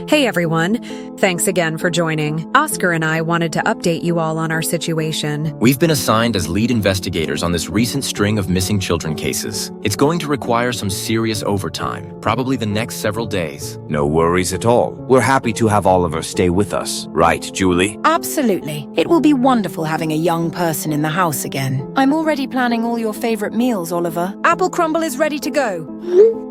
Hey everyone, thanks again for joining. Oscar and I wanted to update you all on our situation. We've been assigned as lead investigators on this recent string of missing children cases. It's going to require some serious overtime, probably the next several days. No worries at all. We're happy to have Oliver stay with us. Right, Julie? Absolutely. It will be wonderful having a young person in the house again. I'm already planning all your favorite meals, Oliver. Apple crumble is ready to go.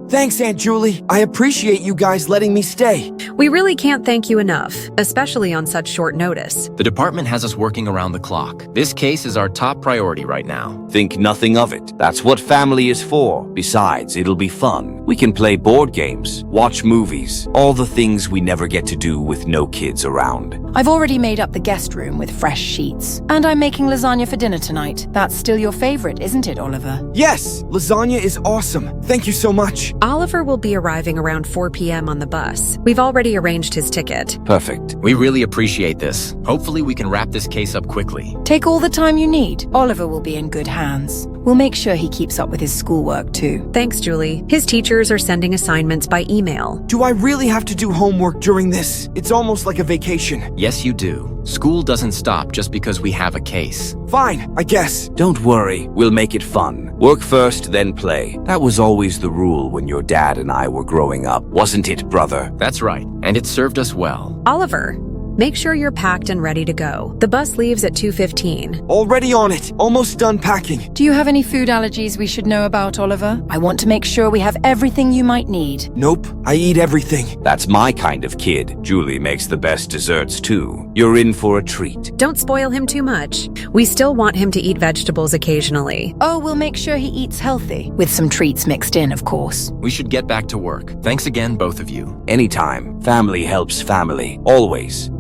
Thanks, Aunt Julie. I appreciate you guys letting me stay. We really can't thank you enough, especially on such short notice. The department has us working around the clock. This case is our top priority right now. Think nothing of it. That's what family is for. Besides, it'll be fun. We can play board games, watch movies, all the things we never get to do with no kids around. I've already made up the guest room with fresh sheets. And I'm making lasagna for dinner tonight. That's still your favorite, isn't it, Oliver? Yes, lasagna is awesome. Thank you so much. Oliver will be arriving around 4 p.m. on the bus. We've already arranged his ticket. Perfect. We really appreciate this. Hopefully we can wrap this case up quickly. Take all the time you need. Oliver will be in good hands. We'll make sure he keeps up with his schoolwork too. Thanks, Julie. His teachers are sending assignments by email. Do I really have to do homework during this? It's almost like a vacation. Yes, you do. School doesn't stop just because we have a case. Fine, I guess. Don't worry, we'll make it fun. Work first, then play. That was always the rule when your dad and I were growing up, wasn't it, brother? That's right, and it served us well. Oliver, make sure you're packed and ready to go. The bus leaves at 2:15. Already on it. Almost done packing. Do you have any food allergies we should know about, Oliver? I want to make sure we have everything you might need. Nope, I eat everything. That's my kind of kid. Julie makes the best desserts too. You're in for a treat. Don't spoil him too much. We still want him to eat vegetables occasionally. Oh, we'll make sure he eats healthy. With some treats mixed in, of course. We should get back to work. Thanks again, both of you. Anytime. Family helps family. Always.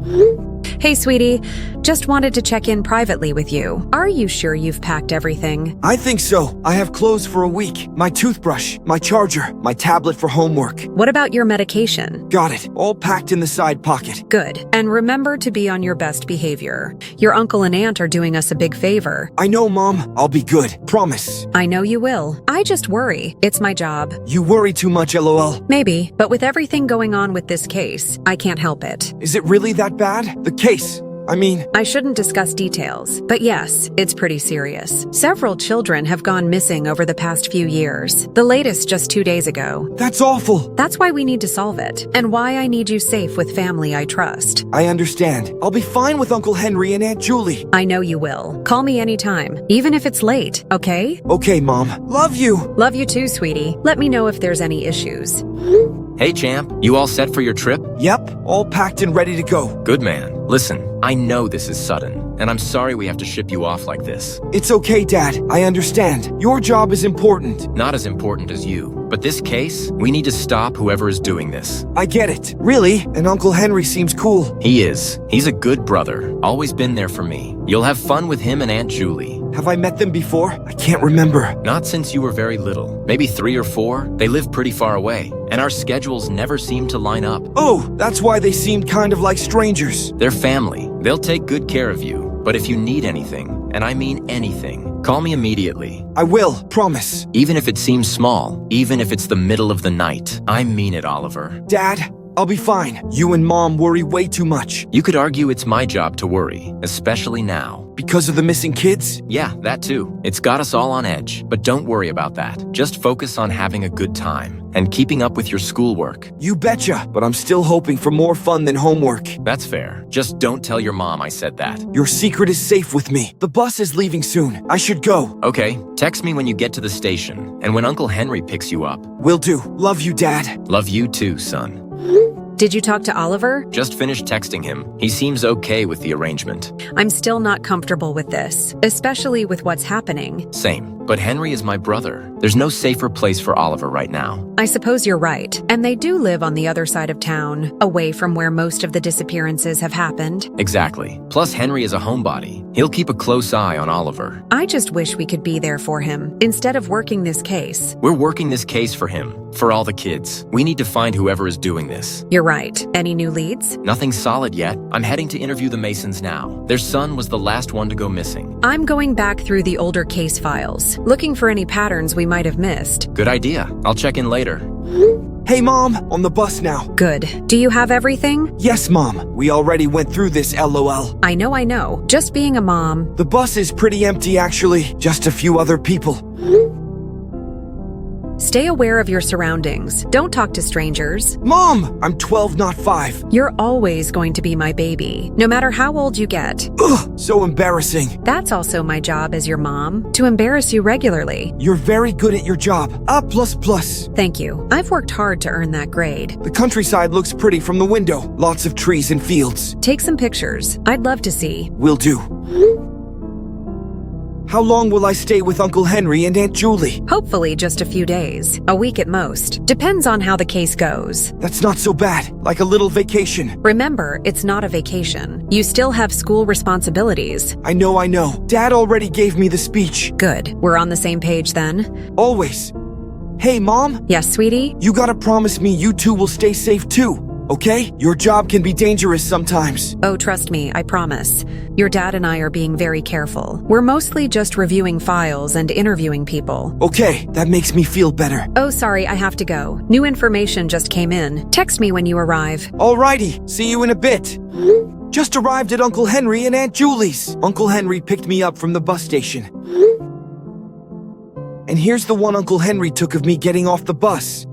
Hey, sweetie, just wanted to check in privately with you. Are you sure you've packed everything? I think so. I have clothes for a week. My toothbrush, my charger, my tablet for homework. What about your medication? Got it. All packed in the side pocket. Good. And remember to be on your best behavior. Your uncle and aunt are doing us a big favor. I know, Mom. I'll be good. Promise. I know you will. I just worry. It's my job. You worry too much, LOL. Maybe, but with everything going on with this case, I can't help it. Is it really that bad? The case. I shouldn't discuss details, but yes, it's pretty serious. Several children have gone missing over the past few years. The latest just 2 days ago. That's awful. That's why we need to solve it, and why I need you safe with family I trust. I understand. I'll be fine with Uncle Henry and Aunt Julie. I know you will. Call me anytime, even if it's late, okay? Okay, Mom. Love you. Love you too, sweetie. Let me know if there's any issues. Hey, champ, you all set for your trip? Yep, all packed and ready to go. Good man. Listen, I know this is sudden, and I'm sorry we have to ship you off like this. It's okay, Dad. I understand. Your job is important. Not as important as you. But this case, we need to stop whoever is doing this. I get it. Really? And Uncle Henry seems cool. He is. He's a good brother. Always been there for me. You'll have fun with him and Aunt Julie. Have I met them before? I can't remember. Not since you were very little. Maybe 3 or 4. They live pretty far away, and our schedules never seem to line up. Oh, that's why they seemed kind of like strangers. They're family. They'll take good care of you. But if you need anything, and I mean anything, call me immediately. I will, promise. Even if it seems small, even if it's the middle of the night. I mean it, Oliver. Dad, I'll be fine. You and Mom worry way too much. You could argue it's my job to worry, especially now. Because of the missing kids? Yeah, that too. It's got us all on edge, but don't worry about that. Just focus on having a good time and keeping up with your schoolwork. You betcha, but I'm still hoping for more fun than homework. That's fair. Just don't tell your mom I said that. Your secret is safe with me. The bus is leaving soon. I should go. Okay, text me when you get to the station and when Uncle Henry picks you up. Will do. Love you, Dad. Love you too, son. Did you talk to Oliver? Just finished texting him. He seems okay with the arrangement. I'm still not comfortable with this, especially with what's happening. Same. But Henry is my brother. There's no safer place for Oliver right now. I suppose you're right. And they do live on the other side of town, away from where most of the disappearances have happened. Exactly. Plus, Henry is a homebody. He'll keep a close eye on Oliver. I just wish we could be there for him, instead of working this case. We're working this case for him, for all the kids. We need to find whoever is doing this. You're right. Any new leads? Nothing solid yet. I'm heading to interview the Masons now. Their son was the last one to go missing. I'm going back through the older case files, looking for any patterns we might have missed. Good idea. I'll check in later. Hey, Mom, on the bus now. Good. Do you have everything? Yes, Mom. We already went through this, LOL. I know. Just being a mom. The bus is pretty empty, actually. Just a few other people. Stay aware of your surroundings. Don't talk to strangers. Mom! I'm 12, not 5. You're always going to be my baby, no matter how old you get. Ugh, so embarrassing. That's also my job as your mom, to embarrass you regularly. You're very good at your job. A++. Thank you. I've worked hard to earn that grade. The countryside looks pretty from the window. Lots of trees and fields. Take some pictures. I'd love to see. Will do. How long will I stay with Uncle Henry and Aunt Julie? Hopefully just a few days. A week at most. Depends on how the case goes. That's not so bad. Like a little vacation. Remember, it's not a vacation. You still have school responsibilities. I know. Dad already gave me the speech. Good. We're on the same page then. Always. Hey, Mom? Yes, sweetie? You gotta promise me you two will stay safe too. Okay? Your job can be dangerous sometimes. Oh, trust me, I promise. Your dad and I are being very careful. We're mostly just reviewing files and interviewing people. Okay, that makes me feel better. Oh, sorry, I have to go. New information just came in. Text me when you arrive. Alrighty, see you in a bit. Just arrived at Uncle Henry and Aunt Julie's. Uncle Henry picked me up from the bus station. And here's the one Uncle Henry took of me getting off the bus.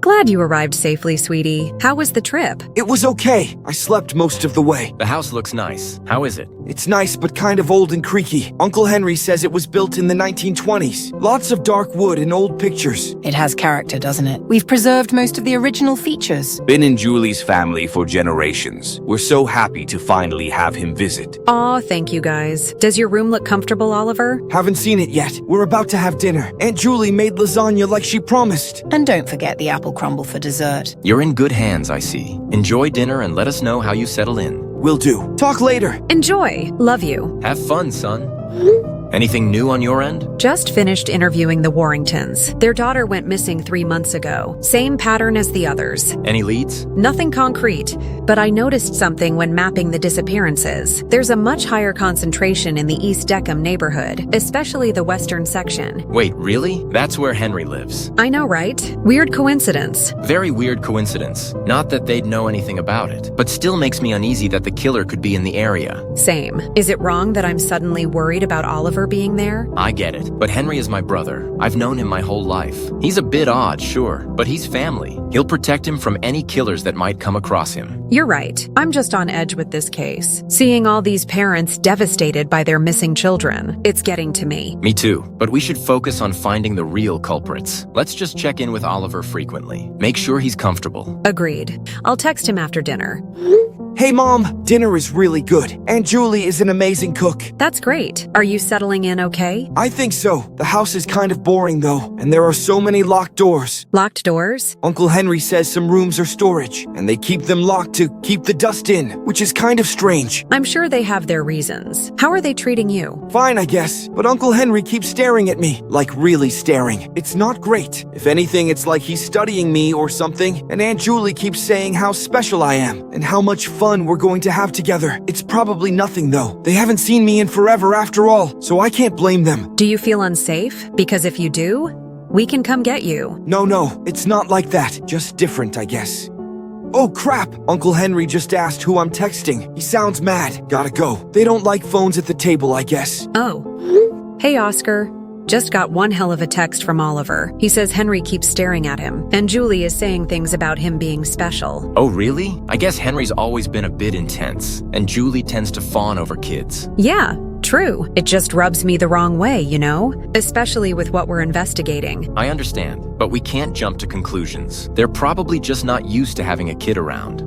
Glad you arrived safely, sweetie. How was the trip? It was okay. I slept most of the way. The house looks nice. How is it? It's nice, but kind of old and creaky. Uncle Henry says it was built in the 1920s. Lots of dark wood and old pictures. It has character, doesn't it? We've preserved most of the original features. Been in Julie's family for generations. We're so happy to finally have him visit. Aw, thank you guys. Does your room look comfortable, Oliver? Haven't seen it yet. We're about to have dinner. Aunt Julie made lasagna like she promised. And don't forget the apple crumble for dessert. You're in good hands, I see. Enjoy dinner and let us know how you settle in. Will do. Talk later. Enjoy. Love you. Have fun, son. Anything new on your end? Just finished interviewing the Warringtons. Their daughter went missing 3 months ago. Same pattern as the others. Any leads? Nothing concrete, but I noticed something when mapping the disappearances. There's a much higher concentration in the East Deckham neighborhood, especially the western section. Wait, really? That's where Henry lives. I know, right? Weird coincidence. Very weird coincidence. Not that they'd know anything about it, but still makes me uneasy that the killer could be in the area. Same. Is it wrong that I'm suddenly worried about Oliver being there? I get it, but Henry is my brother. I've known him my whole life. He's a bit odd, sure, but he's family. He'll protect him from any killers that might come across him. You're right. I'm just on edge with this case. Seeing all these parents devastated by their missing children, it's getting to me. Me too, but we should focus on finding the real culprits. Let's just check in with Oliver frequently. Make sure he's comfortable. Agreed. I'll text him after dinner. Hey, Mom, dinner is really good. Aunt Julie is an amazing cook. That's great. Are you settling in okay? I think so. The house is kind of boring, though, and there are so many locked doors. Locked doors? Uncle Henry says some rooms are storage, and they keep them locked to keep the dust in, which is kind of strange. I'm sure they have their reasons. How are they treating you? Fine, I guess, but Uncle Henry keeps staring at me, like really staring. It's not great. If anything, it's like he's studying me or something, and Aunt Julie keeps saying how special I am, and how much fun we're going to have together. It's probably nothing, though. They haven't seen me in forever after all, so I can't blame them. Do you feel unsafe? Because if you do, we can come get you. No, it's not like that. Just different, I guess. Oh crap! Uncle Henry just asked who I'm texting. He sounds mad. Gotta go. They don't like phones at the table, I guess. Oh. Hey, Oscar. Just got one hell of a text from Oliver. He says Henry keeps staring at him, and Julie is saying things about him being special. Oh, really? I guess Henry's always been a bit intense, and Julie tends to fawn over kids. Yeah, true. It just rubs me the wrong way, you know? Especially with what we're investigating. I understand, but we can't jump to conclusions. They're probably just not used to having a kid around.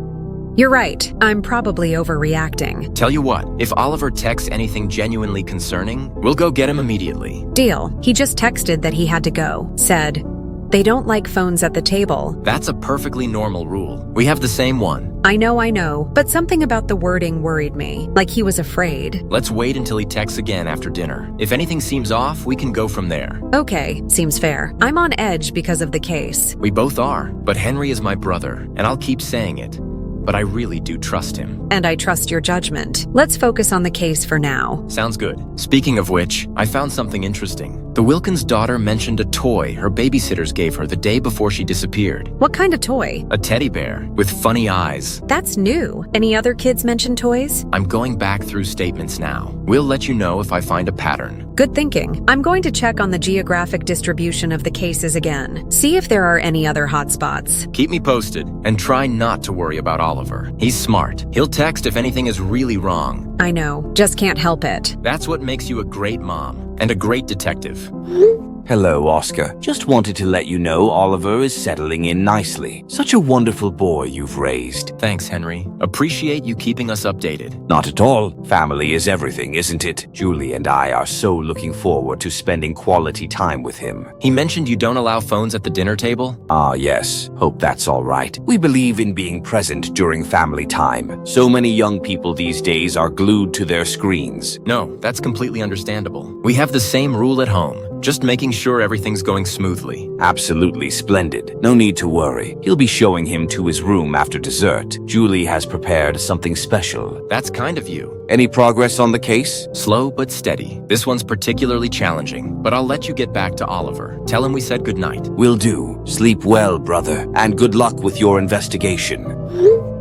You're right. I'm probably overreacting. Tell you what, if Oliver texts anything genuinely concerning, we'll go get him immediately. Deal. He just texted that he had to go. Said, they don't like phones at the table. That's a perfectly normal rule. We have the same one. I know, but something about the wording worried me. Like he was afraid. Let's wait until he texts again after dinner. If anything seems off, we can go from there. Okay, seems fair. I'm on edge because of the case. We both are, but Henry is my brother, and I'll keep saying it. But I really do trust him. And I trust your judgment. Let's focus on the case for now. Sounds good. Speaking of which, I found something interesting. The Wilkins daughter mentioned a toy her babysitters gave her the day before she disappeared. What kind of toy? A teddy bear with funny eyes. That's new. Any other kids mention toys? I'm going back through statements now. We'll let you know if I find a pattern. Good thinking. I'm going to check on the geographic distribution of the cases again. See if there are any other hotspots. Keep me posted, and try not to worry about Oliver. He's smart. He'll text if anything is really wrong. I know, just can't help it. That's what makes you a great mom and a great detective. Hello, Oscar. Just wanted to let you know Oliver is settling in nicely. Such a wonderful boy you've raised. Thanks, Henry. Appreciate you keeping us updated. Not at all. Family is everything, isn't it? Julie and I are so looking forward to spending quality time with him. He mentioned you don't allow phones at the dinner table? Ah, yes. Hope that's all right. We believe in being present during family time. So many young people these days are glued to their screens. No, that's completely understandable. We have the same rule at home. Just making sure everything's going smoothly. Absolutely splendid. No need to worry. He'll be showing him to his room after dessert. Julie has prepared something special. That's kind of you. Any progress on the case? Slow but steady. This one's particularly challenging, but I'll let you get back to Oliver. Tell him we said goodnight. Will do. Sleep well, brother, and good luck with your investigation.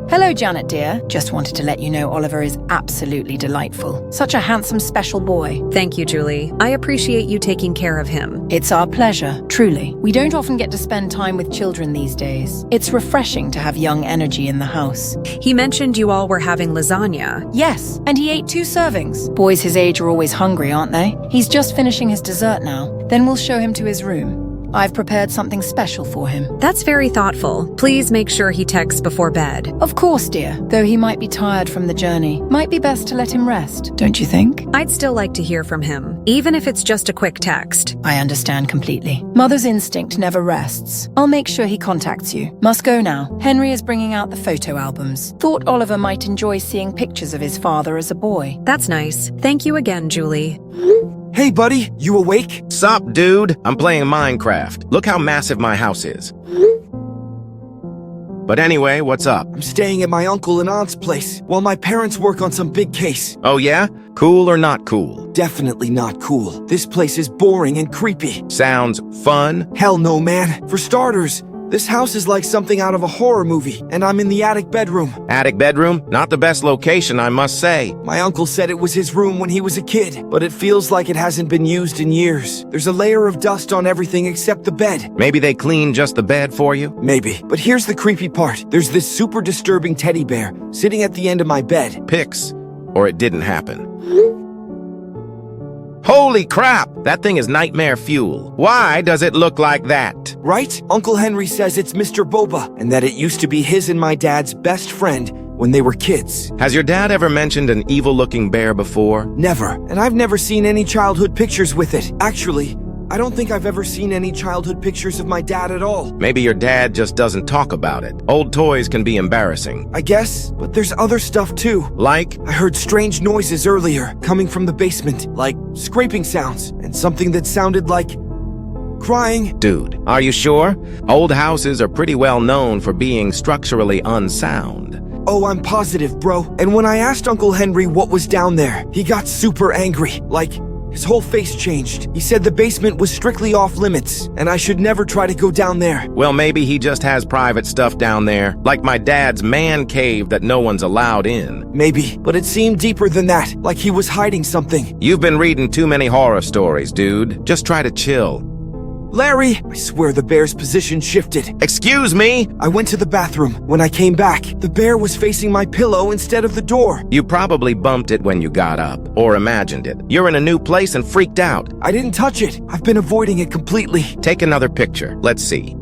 Hello, Janet dear. Just wanted to let you know Oliver is absolutely delightful. Such a handsome, special boy. Thank you, Julie. I appreciate you taking care of him. It's our pleasure, truly. We don't often get to spend time with children these days. It's refreshing to have young energy in the house. He mentioned you all were having lasagna. Yes, and he ate 2 servings. Boys his age are always hungry, aren't they? He's just finishing his dessert now. Then we'll show him to his room. I've prepared something special for him. That's very thoughtful. Please make sure he texts before bed. Of course, dear. Though he might be tired from the journey. Might be best to let him rest, don't you think? I'd still like to hear from him, even if it's just a quick text. I understand completely. Mother's instinct never rests. I'll make sure he contacts you. Must go now. Henry is bringing out the photo albums. Thought Oliver might enjoy seeing pictures of his father as a boy. That's nice. Thank you again, Julie. Hey, buddy, you awake? Sup, dude? I'm playing Minecraft. Look how massive my house is. But anyway, what's up? I'm staying at my uncle and aunt's place while my parents work on some big case. Oh yeah? Cool or not cool? Definitely not cool. This place is boring and creepy. Sounds fun? Hell no, man. For starters, this house is like something out of a horror movie, and I'm in the attic bedroom. Attic bedroom? Not the best location, I must say. My uncle said it was his room when he was a kid, but it feels like it hasn't been used in years. There's a layer of dust on everything except the bed. Maybe they cleaned just the bed for you? Maybe. But here's the creepy part. There's this super disturbing teddy bear sitting at the end of my bed. Pics. Or it didn't happen. Holy crap! That thing is nightmare fuel. Why does it look like that? Right? Uncle Henry says it's Mr. Boba, and that it used to be his and my dad's best friend when they were kids. Has your dad ever mentioned an evil-looking bear before? Never. And I've never seen any childhood pictures with it. Actually, I don't think I've ever seen any childhood pictures of my dad at all. Maybe your dad just doesn't talk about it. Old toys can be embarrassing. I guess, but there's other stuff too. Like? I heard strange noises earlier, coming from the basement, like scraping sounds, and something that sounded like crying. Dude, are you sure? Old houses are pretty well known for being structurally unsound. Oh, I'm positive, bro. And when I asked Uncle Henry what was down there, he got super angry, like his whole face changed. He said the basement was strictly off limits, and I should never try to go down there. Well, maybe he just has private stuff down there, like my dad's man cave that no one's allowed in. Maybe, but it seemed deeper than that, like he was hiding something. You've been reading too many horror stories, dude. Just try to chill. Larry! I swear the bear's position shifted. Excuse me? I went to the bathroom. When I came back, the bear was facing my pillow instead of the door. You probably bumped it when you got up, or imagined it. You're in a new place and freaked out. I didn't touch it. I've been avoiding it completely. Take another picture. Let's see.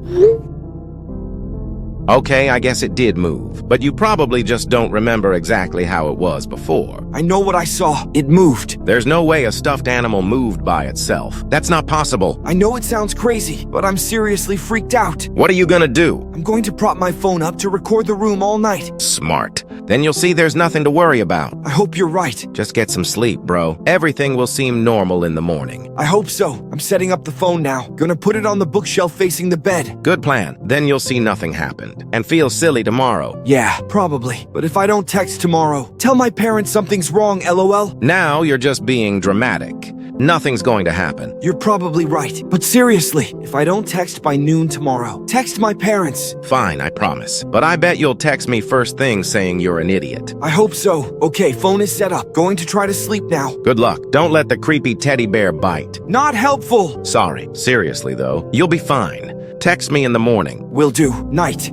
Okay, I guess it did move, but you probably just don't remember exactly how it was before. I know what I saw. It moved. There's no way a stuffed animal moved by itself. That's not possible. I know it sounds crazy, but I'm seriously freaked out. What are you gonna do? I'm going to prop my phone up to record the room all night. Smart. Then you'll see there's nothing to worry about. I hope you're right. Just get some sleep, bro. Everything will seem normal in the morning. I hope so. I'm setting up the phone now. Gonna put it on the bookshelf facing the bed. Good plan. Then you'll see nothing happened. And feel silly tomorrow. Yeah, probably. But if I don't text tomorrow, tell my parents something's wrong, LOL. Now you're just being dramatic. Nothing's going to happen. You're probably right. But seriously, if I don't text by noon tomorrow, text my parents. Fine, I promise. But I bet you'll text me first thing saying you're an idiot. I hope so. Okay, phone is set up. Going to try to sleep now. Good luck. Don't let the creepy teddy bear bite. Not helpful. Sorry. Seriously, though, you'll be fine. Text me in the morning. Will do. Night.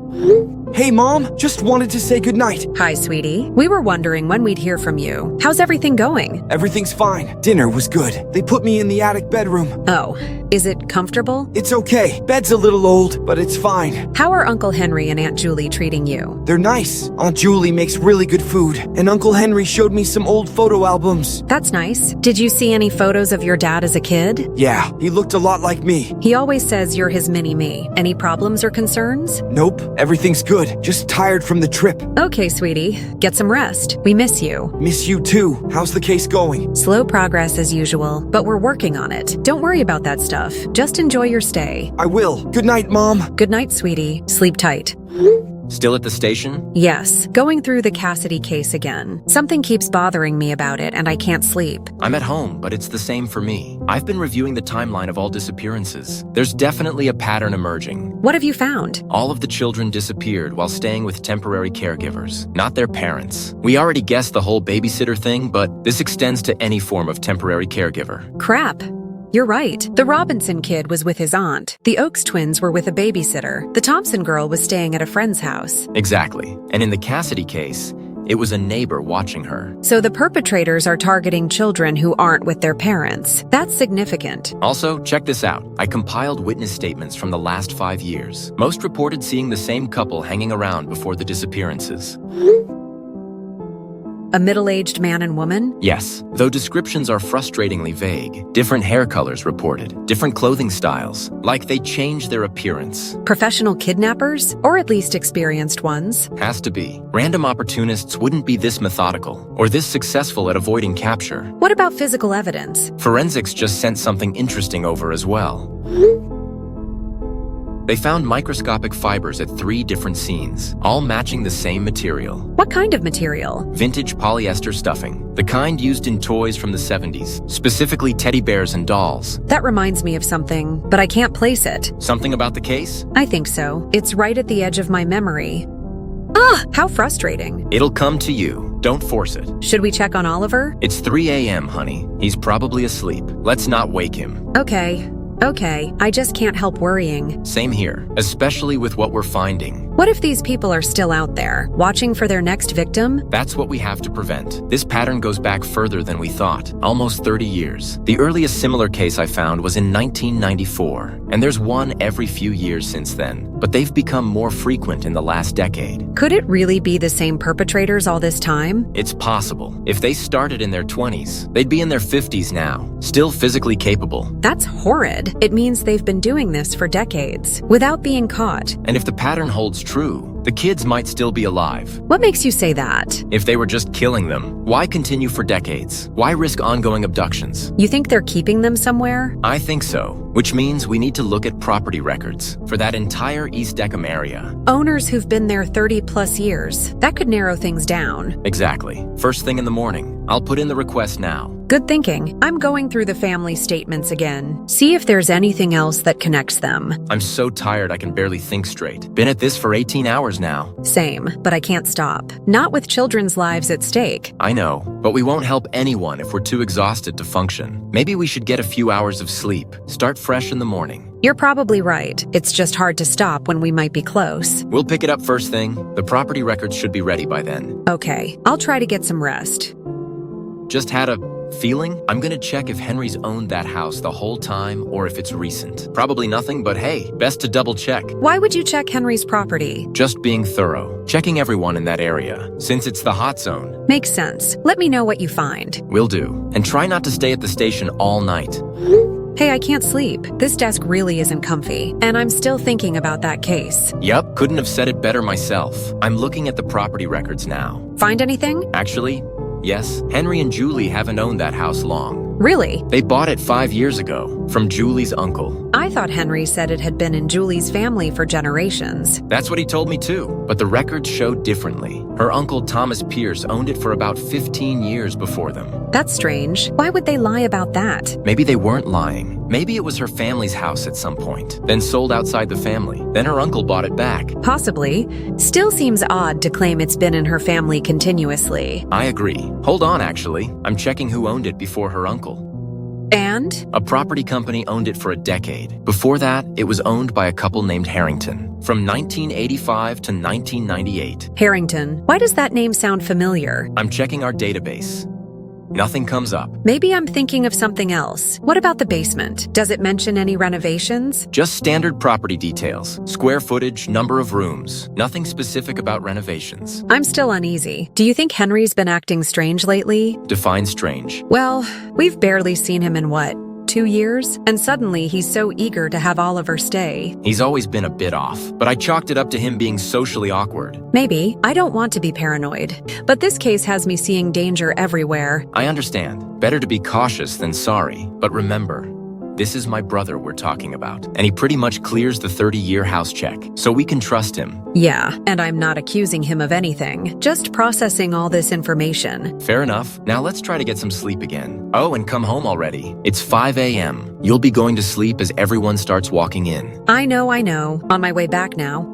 Hey, Mom. Just wanted to say goodnight. Hi, sweetie. We were wondering when we'd hear from you. How's everything going? Everything's fine. Dinner was good. They put me in the attic bedroom. Oh, is it comfortable? It's okay. Bed's a little old, but it's fine. How are Uncle Henry and Aunt Julie treating you? They're nice. Aunt Julie makes really good food, and Uncle Henry showed me some old photo albums. That's nice. Did you see any photos of your dad as a kid? Yeah, he looked a lot like me. He always says you're his mini-me. Any problems or concerns? Nope, everything's good. Just tired from the trip. Okay, sweetie. Get some rest. We miss you. Miss you too. How's the case going? Slow progress as usual, but we're working on it. Don't worry about that stuff. Just enjoy your stay. I will. Good night, Mom. Good night, sweetie. Sleep tight. Still at the station? Yes, going through the Cassidy case again. Something keeps bothering me about it, and I can't sleep. I'm at home, but it's the same for me. I've been reviewing the timeline of all disappearances. There's definitely a pattern emerging. What have you found? All of the children disappeared while staying with temporary caregivers, not their parents. We already guessed the whole babysitter thing, but this extends to any form of temporary caregiver. Crap. You're right. The Robinson kid was with his aunt. The Oakes twins were with a babysitter. The Thompson girl was staying at a friend's house. Exactly. And in the Cassidy case, it was a neighbor watching her. So the perpetrators are targeting children who aren't with their parents. That's significant. Also, check this out. I compiled witness statements from the last 5 years. Most reported seeing the same couple hanging around before the disappearances. A middle-aged man and woman? Yes, though descriptions are frustratingly vague. Different hair colors reported, different clothing styles, like they changed their appearance. Professional kidnappers? Or at least experienced ones? Has to be. Random opportunists wouldn't be this methodical, or this successful at avoiding capture. What about physical evidence? Forensics just sent something interesting over as well. They found microscopic fibers at 3 different scenes, all matching the same material. What kind of material? Vintage polyester stuffing, the kind used in toys from the 70s, specifically teddy bears and dolls. That reminds me of something, but I can't place it. Something about the case? I think so. It's right at the edge of my memory. Ah, how frustrating. It'll come to you. Don't force it. Should we check on Oliver? It's 3 a.m., honey. He's probably asleep. Let's not wake him. Okay, I just can't help worrying. Same here, especially with what we're finding. What if these people are still out there, watching for their next victim? That's what we have to prevent. This pattern goes back further than we thought, almost 30 years. The earliest similar case I found was in 1994, and there's one every few years since then, but they've become more frequent in the last decade. Could it really be the same perpetrators all this time? It's possible. If they started in their 20s, they'd be in their 50s now, still physically capable. That's horrid. It means they've been doing this for decades, without being caught. And if the pattern holds true, the kids might still be alive. What makes you say that? If they were just killing them, why continue for decades? Why risk ongoing abductions? You think they're keeping them somewhere? I think so, which means we need to look at property records for that entire East Deckham area. Owners who've been there 30+ years. That could narrow things down. Exactly. First thing in the morning. I'll put in the request now. Good thinking. I'm going through the family statements again. See if there's anything else that connects them. I'm so tired I can barely think straight. Been at this for 18 hours now. Same, but I can't stop. Not with children's lives at stake. I know, but we won't help anyone if we're too exhausted to function. Maybe we should get a few hours of sleep. Start fresh in the morning. You're probably right. It's just hard to stop when we might be close. We'll pick it up first thing. The property records should be ready by then. Okay, I'll try to get some rest. Just had a feeling? I'm gonna check if Henry's owned that house the whole time or if it's recent. Probably nothing, but hey, best to double check. Why would you check Henry's property? Just being thorough. Checking everyone in that area, since it's the hot zone. Makes sense. Let me know what you find. Will do. And try not to stay at the station all night. Hey, I can't sleep. This desk really isn't comfy, and I'm still thinking about that case. Yup, couldn't have said it better myself. I'm looking at the property records now. Find anything? Actually, yes, Henry and Julie haven't owned that house long. Really? They bought it 5 years ago, from Julie's uncle. I thought Henry said it had been in Julie's family for generations. That's what he told me too, but the records showed differently. Her uncle Thomas Pierce owned it for about 15 years before them. That's strange. Why would they lie about that? Maybe they weren't lying. Maybe it was her family's house at some point, then sold outside the family. Then her uncle bought it back. Possibly. Still seems odd to claim it's been in her family continuously. I agree. Hold on, actually. I'm checking who owned it before her uncle. And? A property company owned it for a decade. Before that, it was owned by a couple named Harrington. From 1985 to 1998. Harrington. Why does that name sound familiar? I'm checking our database. Nothing comes up. Maybe I'm thinking of something else. What about the basement? Does it mention any renovations? Just standard property details. Square footage, number of rooms. Nothing specific about renovations. I'm still uneasy. Do you think Henry's been acting strange lately? Define strange. Well, we've barely seen him in what? 2 years? And suddenly he's so eager to have Oliver stay. He's always been a bit off, but I chalked it up to him being socially awkward. Maybe. I don't want to be paranoid. But this case has me seeing danger everywhere. I understand. Better to be cautious than sorry. But remember, this is my brother we're talking about, and he pretty much clears the 30-year house check, so we can trust him. Yeah, and I'm not accusing him of anything, just processing all this information. Fair enough. Now let's try to get some sleep again. Oh, and come home already. It's 5 a.m. You'll be going to sleep as everyone starts walking in. I know. On my way back now.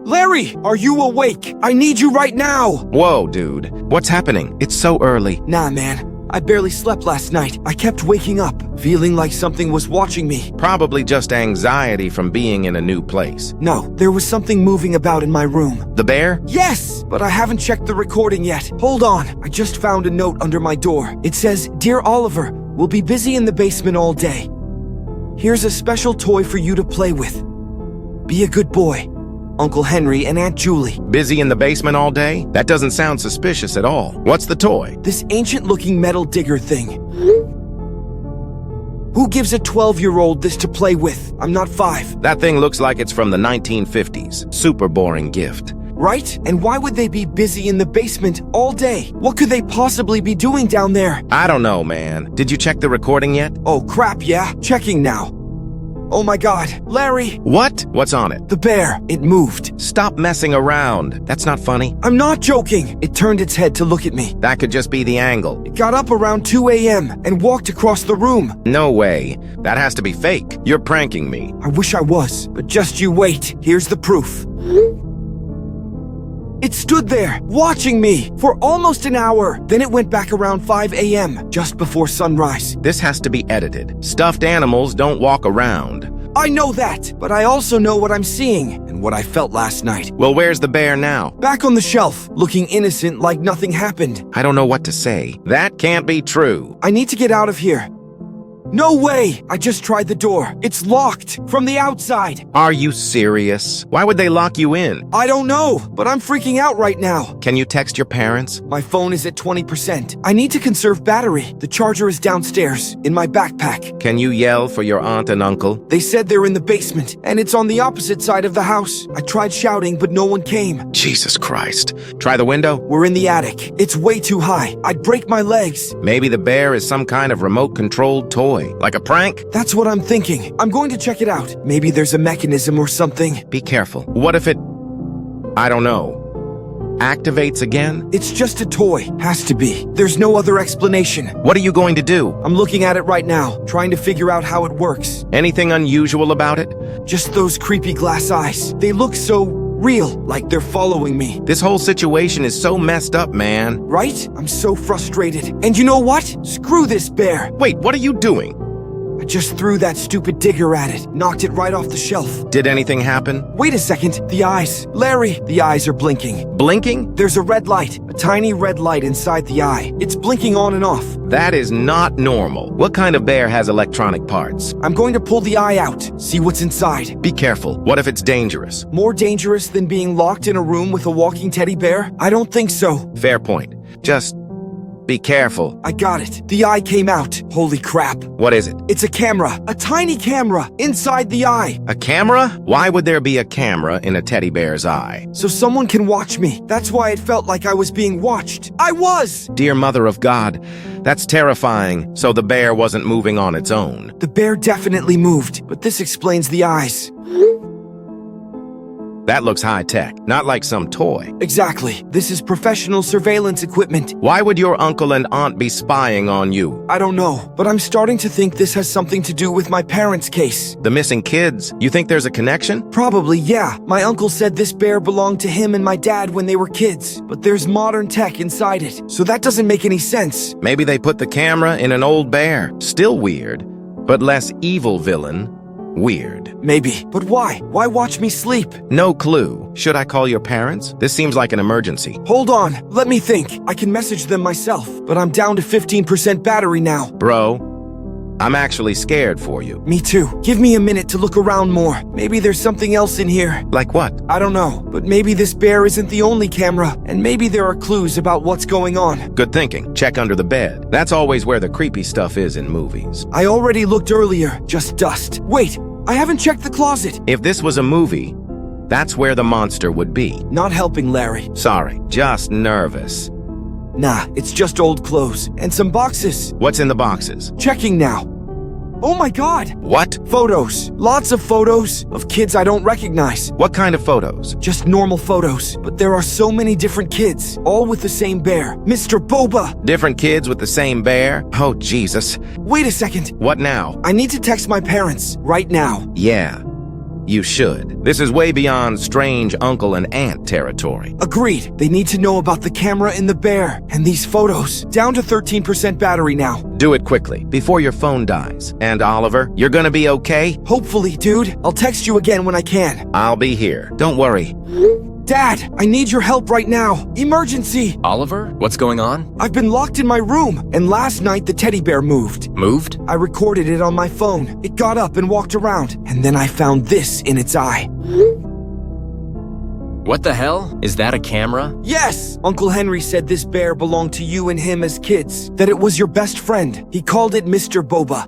Larry, are you awake? I need you right now! Whoa, dude. What's happening? It's so early. Nah, man. I barely slept last night. I kept waking up, feeling like something was watching me. Probably just anxiety from being in a new place. No, there was something moving about in my room. The bear? Yes, but I haven't checked the recording yet. Hold on, I just found a note under my door. It says, "Dear Oliver, we'll be busy in the basement all day. Here's a special toy for you to play with. Be a good boy. Uncle Henry and Aunt Julie." Busy in the basement all day? That doesn't sound suspicious at all. What's the toy? This ancient-looking metal digger thing. Who gives a 12-year-old this to play with? I'm not 5. That thing looks like it's from the 1950s. Super boring gift. Right? And why would they be busy in the basement all day? What could they possibly be doing down there? I don't know, man. Did you check the recording yet? Oh, crap, yeah. Checking now. Oh my god. Larry! What? What's on it? The bear. It moved. Stop messing around. That's not funny. I'm not joking. It turned its head to look at me. That could just be the angle. It got up around 2 a.m. and walked across the room. No way. That has to be fake. You're pranking me. I wish I was, but just you wait. Here's the proof. It stood there, watching me, for almost an hour. Then it went back around 5 a.m., just before sunrise. This has to be edited. Stuffed animals don't walk around. I know that, but I also know what I'm seeing, and what I felt last night. Well, where's the bear now? Back on the shelf, looking innocent like nothing happened. I don't know what to say. That can't be true. I need to get out of here. No way! I just tried the door. It's locked from the outside. Are you serious? Why would they lock you in? I don't know, but I'm freaking out right now. Can you text your parents? My phone is at 20%. I need to conserve battery. The charger is downstairs, in my backpack. Can you yell for your aunt and uncle? They said they're in the basement, and it's on the opposite side of the house. I tried shouting, but no one came. Jesus Christ. Try the window? We're in the attic. It's way too high. I'd break my legs. Maybe the bear is some kind of remote-controlled toy. Like a prank? That's what I'm thinking. I'm going to check it out. Maybe there's a mechanism or something. Be careful. What if it... I don't know. Activates again? It's just a toy. Has to be. There's no other explanation. What are you going to do? I'm looking at it right now, trying to figure out how it works. Anything unusual about it? Just those creepy glass eyes. They look so real, like they're following me. This whole situation is so messed up, man. Right? I'm so frustrated. And you know what? Screw this bear. Wait, what are you doing? I just threw that stupid digger at it, knocked it right off the shelf. Did anything happen? Wait a second, the eyes. Larry, the eyes are blinking. Blinking? There's a red light, a tiny red light inside the eye. It's blinking on and off. That is not normal. What kind of bear has electronic parts? I'm going to pull the eye out, see what's inside. Be careful. What if it's dangerous? More dangerous than being locked in a room with a walking teddy bear? I don't think so. Fair point. Just be careful. I got it. The eye came out. Holy crap. What is it? It's a camera. A tiny camera inside the eye. A camera? Why would there be a camera in a teddy bear's eye? So someone can watch me. That's why it felt like I was being watched. I was! Dear Mother of God, that's terrifying. So the bear wasn't moving on its own. The bear definitely moved, but this explains the eyes. That looks high-tech, not like some toy. Exactly. This is professional surveillance equipment. Why would your uncle and aunt be spying on you? I don't know, but I'm starting to think this has something to do with my parents' case. The missing kids? You think there's a connection? Probably, yeah. My uncle said this bear belonged to him and my dad when they were kids, but there's modern tech inside it, so that doesn't make any sense. Maybe they put the camera in an old bear. Still weird, but less evil villain. Weird. Maybe. But why? Why watch me sleep? No clue. Should I call your parents? This seems like an emergency. Hold on. Let me think. I can message them myself, but I'm down to 15% battery now. Bro, I'm actually scared for you. Me too. Give me a minute to look around more. Maybe there's something else in here. Like what? I don't know, but maybe this bear isn't the only camera, and maybe there are clues about what's going on. Good thinking. Check under the bed. That's always where the creepy stuff is in movies. I already looked earlier. Just dust. Wait, I haven't checked the closet. If this was a movie, that's where the monster would be. Not helping, Larry. Sorry, just nervous. Nah, it's just old clothes and some boxes. What's in the boxes? Checking now. Oh my God! What? Photos. Lots of photos of kids I don't recognize. What kind of photos? Just normal photos. But there are so many different kids, all with the same bear. Mr. Boba! Different kids with the same bear? Oh, Jesus. Wait a second. What now? I need to text my parents right now. Yeah, you should. This is way beyond strange uncle and aunt territory. Agreed. They need to know about the camera and the bear. And these photos. Down to 13% battery now. Do it quickly, before your phone dies. And Oliver, you're gonna be okay? Hopefully, dude. I'll text you again when I can. I'll be here. Don't worry. Dad, I need your help right now. Emergency! Oliver, what's going on? I've been locked in my room, and last night the teddy bear moved. Moved? I recorded it on my phone. It got up and walked around, and then I found this in its eye. What the hell? Is that a camera? Yes! Uncle Henry said this bear belonged to you and him as kids, that it was your best friend. He called it Mr. Boba.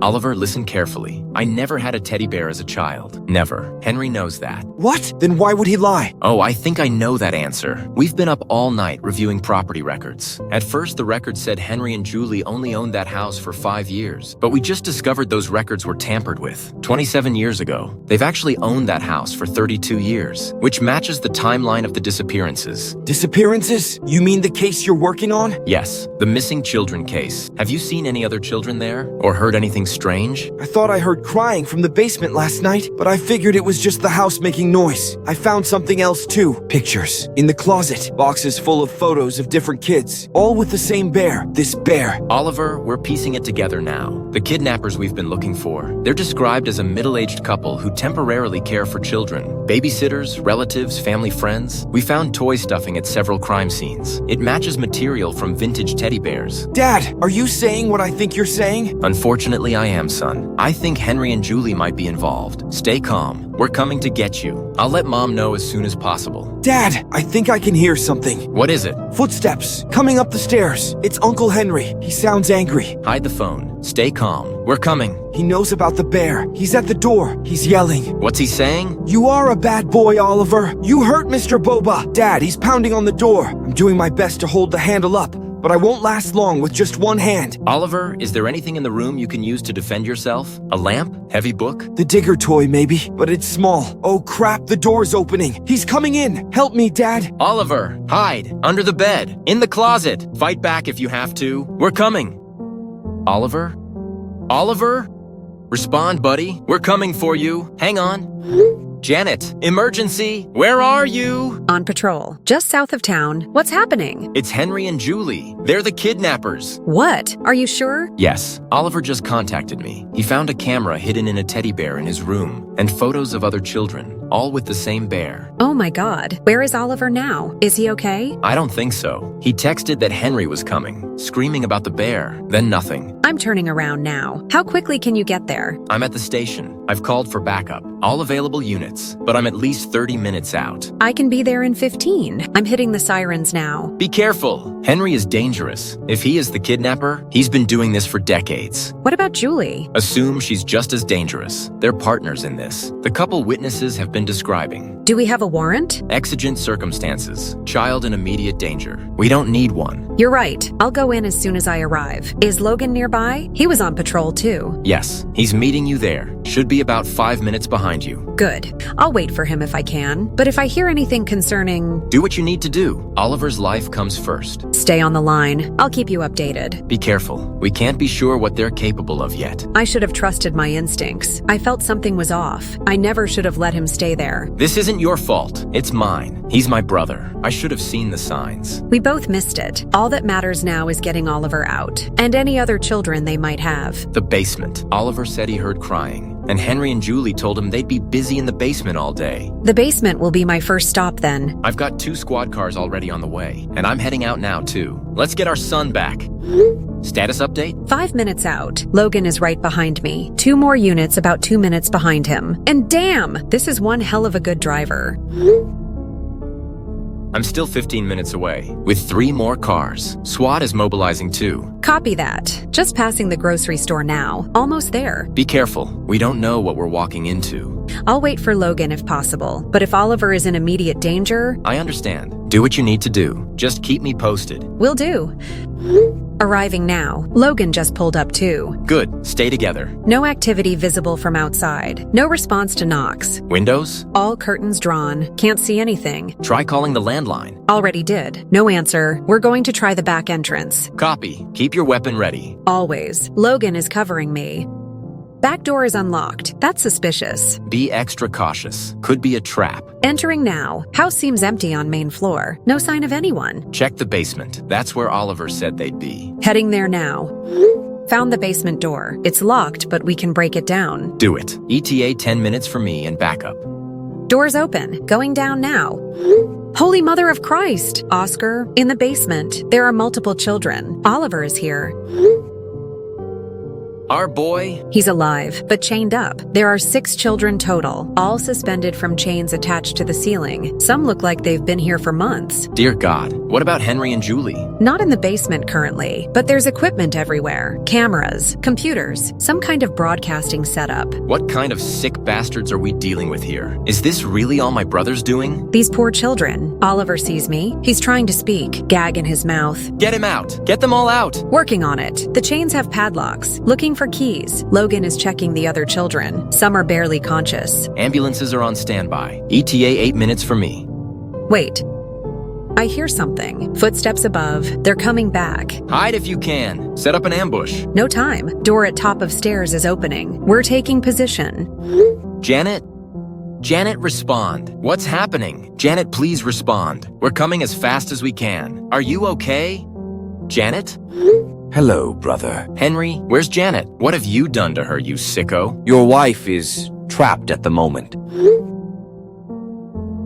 Oliver, listen carefully. I never had a teddy bear as a child. Never. Henry knows that. What? Then why would he lie? Oh, I think I know that answer. We've been up all night reviewing property records. At first, the record said Henry and Julie only owned that house for 5 years, but we just discovered those records were tampered with 27 years ago. They've actually owned that house for 32 years, which matches the timeline of the disappearances. Disappearances? You mean the case you're working on? Yes, the missing children case. Have you seen any other children there? Or heard anything strange? I thought I heard crying from the basement last night, but I figured it was just the house making noise. I found something else too. Pictures. In the closet. Boxes full of photos of different kids. All with the same bear. This bear. Oliver, we're piecing it together now. The kidnappers we've been looking for. They're described as a middle-aged couple who temporarily care for children. Babysitters, relatives, family friends. We found toy stuffing at several crime scenes. It matches material from vintage teddy bears. Dad, are you saying what I think you're saying? Unfortunately, I am, son. I think Henry and Julie might be involved. Stay calm. We're coming to get you. I'll let Mom know as soon as possible. Dad, I think I can hear something. What is it? Footsteps. Coming up the stairs. It's Uncle Henry. He sounds angry. Hide the phone. Stay calm. We're coming. He knows about the bear. He's at the door. He's yelling. What's he saying? You are a bad boy, Oliver. You hurt Mr. Boba. Dad, he's pounding on the door. I'm doing my best to hold the handle up, but I won't last long with just one hand. Oliver, is there anything in the room you can use to defend yourself? A lamp? Heavy book? The digger toy, maybe, but it's small. Oh crap, the door's opening. He's coming in. Help me, Dad. Oliver, hide. Under the bed. In the closet. Fight back if you have to. We're coming. Oliver? Oliver? Respond, buddy. We're coming for you. Hang on. Janet, emergency! Where are you? On patrol, just south of town. What's happening? It's Henry and Julie. They're the kidnappers. What? Are you sure? Yes. Oliver just contacted me. He found a camera hidden in a teddy bear in his room and photos of other children, all with the same bear. Oh my God. Where is Oliver now? Is he okay? I don't think so. He texted that Henry was coming, screaming about the bear, then nothing. I'm turning around now. How quickly can you get there? I'm at the station. I've called for backup. All available units, but I'm at least 30 minutes out. I can be there in 15. I'm hitting the sirens now. Be careful. Henry is dangerous. If he is the kidnapper, he's been doing this for decades. What about Julie? Assume she's just as dangerous. They're partners in this. The couple witnesses have been describing. Do we have a warrant? Exigent circumstances. Child in immediate danger. We don't need one. You're right. I'll go in as soon as I arrive. Is Logan nearby? nearby? He was on patrol too. Yes, he's meeting you there. Should be about 5 minutes behind you. Good. I'll wait for him if I can. But if I hear anything concerning... Do what you need to do. Oliver's life comes first. Stay on the line. I'll keep you updated. Be careful. We can't be sure what they're capable of yet. I should have trusted my instincts. I felt something was off. I never should have let him stay there. This isn't your fault. It's mine. He's my brother. I should have seen the signs. We both missed it. All that matters now is getting Oliver out. And any other children they might have. The basement. Oliver said he heard crying. And Henry and Julie told him they'd be busy in the basement all day. The basement will be my first stop then. I've got 2 squad cars already on the way, and I'm heading out now too. Let's get our son back. Status update? 5 minutes out. Logan is right behind me. 2 more units about 2 minutes behind him. And damn, this is one hell of a good driver. I'm still 15 minutes away, with 3 more cars. SWAT is mobilizing too. Copy that. Just passing the grocery store now. Almost there. Be careful. We don't know what we're walking into. I'll wait for Logan if possible. But if Oliver is in immediate danger... I understand. Do what you need to do. Just keep me posted. Will do. Arriving now. Logan just pulled up too. Good. Stay together. No activity visible from outside. No response to knocks. Windows? All curtains drawn. Can't see anything. Try calling the landline. Already did. No answer. We're going to try the back entrance. Copy. Keep your weapon ready. Always. Logan is covering me. Back door is unlocked. That's suspicious. Be extra cautious. Could be a trap. Entering now. House seems empty on main floor. No sign of anyone. Check the basement. That's where Oliver said they'd be. Heading there now. Found the basement door. It's locked, but we can break it down. Do it. ETA 10 minutes for me and backup. Door's open. Going down now. Holy Mother of Christ! Oscar, in the basement. There are multiple children. Oliver is here. Our boy? He's alive, but chained up. There are 6 children total, all suspended from chains attached to the ceiling. Some look like they've been here for months. Dear God, what about Henry and Julie? Not in the basement currently, but there's equipment everywhere. Cameras, computers, some kind of broadcasting setup. What kind of sick bastards are we dealing with here? Is this really all my brother's doing? These poor children. Oliver sees me. He's trying to speak, gag in his mouth. Get him out! Get them all out! Working on it. The chains have padlocks. Looking for keys. Logan is checking the other children. Some are barely conscious. Ambulances are on standby. ETA 8 minutes for me. Wait. I hear something. Footsteps above. They're coming back. Hide if you can. Set up an ambush. No time. Door at top of stairs is opening. We're taking position. Janet? Janet, respond. What's happening? Janet, please respond. We're coming as fast as we can. Are you okay? Janet? Hello, brother. Henry, where's Janet? What have you done to her, you sicko? Your wife is trapped at the moment.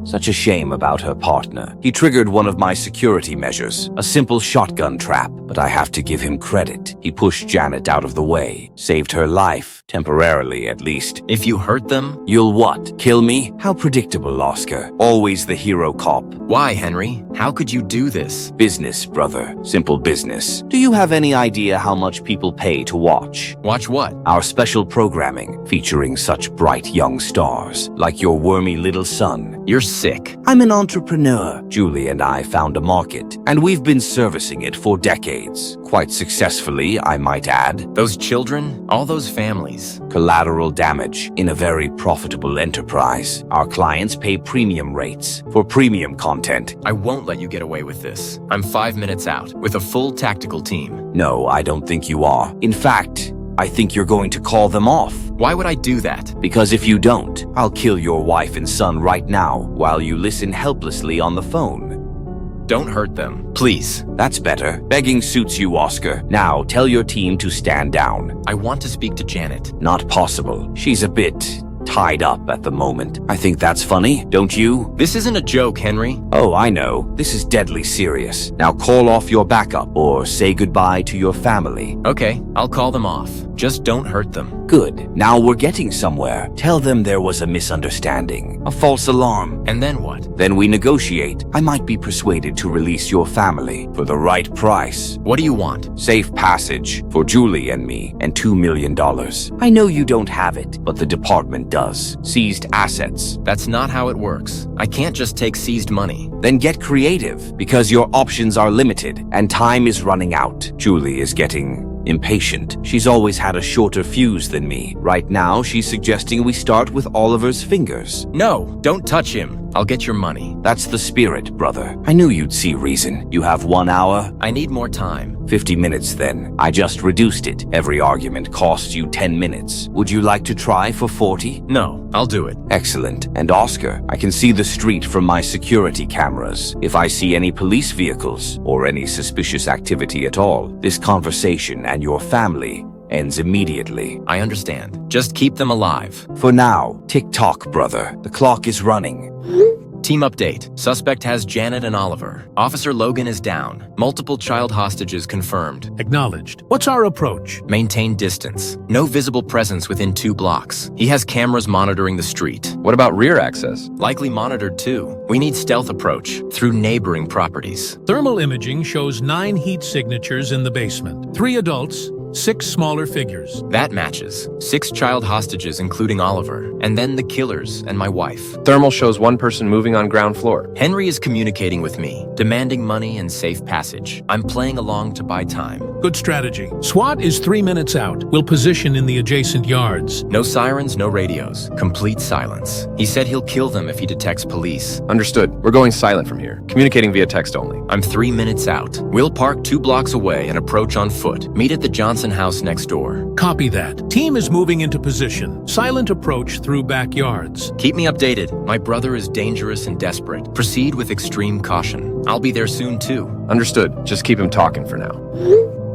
Such a shame about her partner. He triggered one of my security measures, a simple shotgun trap, but I have to give him credit. He pushed Janet out of the way, saved her life, temporarily at least. If you hurt them? You'll what? Kill me? How predictable, Oscar. Always the hero cop. Why, Henry? How could you do this? Business, brother. Simple business. Do you have any idea how much people pay to watch? Watch what? Our special programming, featuring such bright young stars, like your wormy little son. You're sick. I'm an entrepreneur. Julie and I found a market, and we've been servicing it for decades. Quite successfully, I might add. Those children, all those families. Collateral damage in a very profitable enterprise. Our clients pay premium rates for premium content. I won't let you get away with this. I'm 5 minutes out, with a full tactical team. No, I don't think you are. In fact, I think you're going to call them off. Why would I do that? Because if you don't, I'll kill your wife and son right now while you listen helplessly on the phone. Don't hurt them, please. That's better. Begging suits you, Oscar. Now, tell your team to stand down. I want to speak to Janet. Not possible. She's a bit tied up at the moment. I think that's funny, don't you? This isn't a joke, Henry. Oh, I know. This is deadly serious. Now call off your backup or say goodbye to your family. Okay, I'll call them off. Just don't hurt them. Good. Now we're getting somewhere. Tell them there was a misunderstanding, a false alarm. And then what? Then we negotiate. I might be persuaded to release your family for the right price. What do you want? Safe passage for Julie and me and $2 million. I know you don't have it, but the department does. Seized assets. That's not how it works. I can't just take seized money. Then get creative, because your options are limited and time is running out. Julie is getting impatient. She's always had a shorter fuse than me. Right now, she's suggesting we start with Oliver's fingers. No, don't touch him. I'll get your money. That's the spirit, brother. I knew you'd see reason. You have 1 hour? I need more time. 50 minutes then. I just reduced it. Every argument costs you 10 minutes. Would you like to try for 40? No, I'll do it. Excellent. And Oscar, I can see the street from my security cameras. If I see any police vehicles or any suspicious activity at all, this conversation and your family ends immediately. I understand. Just keep them alive. For now, tick-tock, brother. The clock is running. Team update. Suspect has Janet and Oliver. Officer Logan is down. Multiple child hostages confirmed. Acknowledged. What's our approach? Maintain distance. No visible presence within 2 blocks. He has cameras monitoring the street. What about rear access? Likely monitored too. We need stealth approach through neighboring properties. Thermal imaging shows 9 heat signatures in the basement. 3 adults, 6 smaller figures. That matches. 6 child hostages, including Oliver, and then the killers and my wife. Thermal shows 1 person moving on ground floor. Henry is communicating with me, demanding money and safe passage. I'm playing along to buy time. Good strategy. SWAT is 3 minutes out. We'll position in the adjacent yards. No sirens, no radios. Complete silence. He said he'll kill them if he detects police. Understood. We're going silent from here. Communicating via text only. I'm 3 minutes out. We'll park 2 blocks away and approach on foot. Meet at the Johnson house next door. Copy that. Team is moving into position. Silent approach through backyards. Keep me updated. My brother is dangerous and desperate. Proceed with extreme caution. I'll be there soon too. Understood. Just keep him talking for now.